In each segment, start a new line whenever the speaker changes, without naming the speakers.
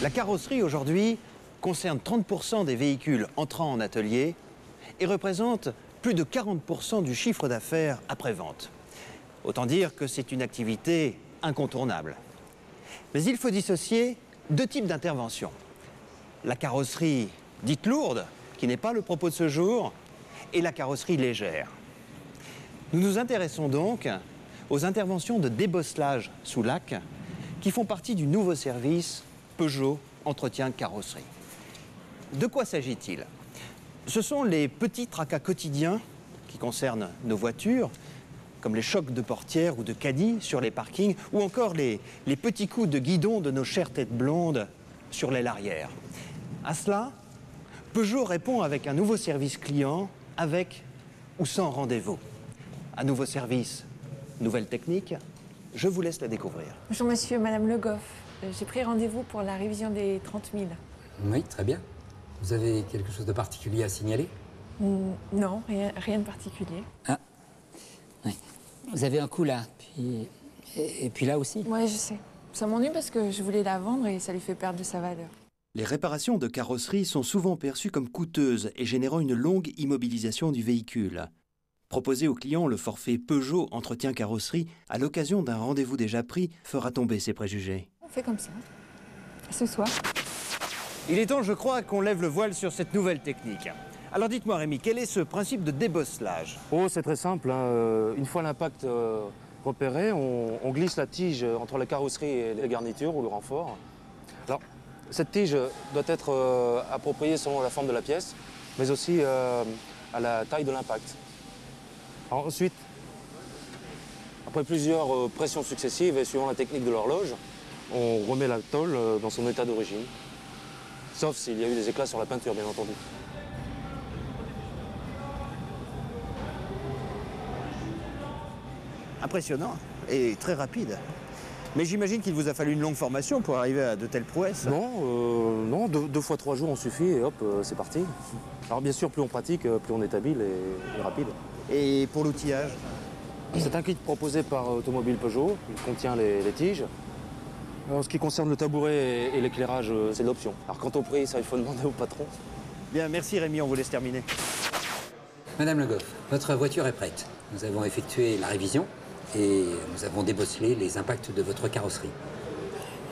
La carrosserie aujourd'hui concerne 30% des véhicules entrant en atelier et représente plus de 40% du chiffre d'affaires après-vente. Autant dire que c'est une activité incontournable. Mais il faut dissocier deux types d'interventions. La carrosserie dite lourde, qui n'est pas le propos de ce jour, et la carrosserie légère. Nous nous intéressons donc aux interventions de débosselage sous lac qui font partie du nouveau service Peugeot Entretien Carrosserie. De quoi s'agit-il? Ce sont les petits tracas quotidiens qui concernent nos voitures, comme les chocs de portière ou de caddie sur les parkings, ou encore les petits coups de guidon de nos chères têtes blondes sur l'aile arrière. À cela, Peugeot répond avec un nouveau service client, avec ou sans rendez-vous. Un nouveau service, nouvelle technique, je vous laisse la découvrir.
Bonjour monsieur, madame Le Goff. J'ai pris rendez-vous pour la révision des 30 000.
Oui, très bien. Vous avez quelque chose de particulier à signaler?
Non, rien de particulier.
Ah, oui. Vous avez un coup là, et puis là aussi?
Ouais, je sais. Ça m'ennuie parce que je voulais la vendre et ça lui fait perdre de sa valeur.
Les réparations de carrosserie sont souvent perçues comme coûteuses et générant une longue immobilisation du véhicule. Proposer au client le forfait Peugeot Entretien Carrosserie à l'occasion d'un rendez-vous déjà pris fera tomber ces préjugés.
On fait comme ça. Ce soir.
Il est temps, je crois, qu'on lève le voile sur cette nouvelle technique. Alors dites-moi Rémi, quel est ce principe de débosselage?
Oh, c'est très simple, hein. Une fois l'impact repéré, on glisse la tige entre la carrosserie et les garnitures ou le renfort. Alors, cette tige doit être appropriée selon la forme de la pièce, mais aussi à la taille de l'impact. Ensuite, après plusieurs pressions successives et suivant la technique de l'horloge, on remet la tôle dans son état d'origine. Sauf s'il y a eu des éclats sur la peinture, bien entendu.
Impressionnant et très rapide. Mais j'imagine qu'il vous a fallu une longue formation pour arriver à de telles prouesses.
Non, deux fois 3 jours, on suffit et hop, c'est parti. Alors bien sûr, plus on pratique, plus on est habile et rapide.
Et pour l'outillage?
C'est un kit proposé par Automobile Peugeot. Il contient les tiges. En ce qui concerne le tabouret et l'éclairage, c'est de l'option. Alors quant au prix, ça, il faut demander au patron.
Bien, merci Rémi, on vous laisse terminer.
Madame Le Goff, votre voiture est prête. Nous avons effectué la révision et nous avons débosselé les impacts de votre carrosserie.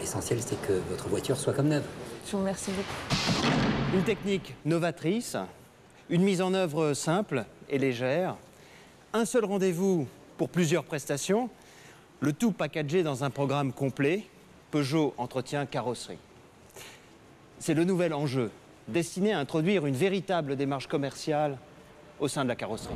L'essentiel, c'est que votre voiture soit comme neuve.
Je vous remercie beaucoup.
Une technique novatrice, une mise en œuvre simple et légère, un seul rendez-vous pour plusieurs prestations, le tout packagé dans un programme complet, Peugeot Entretien Carrosserie. C'est le nouvel enjeu, destiné à introduire une véritable démarche commerciale au sein de la carrosserie.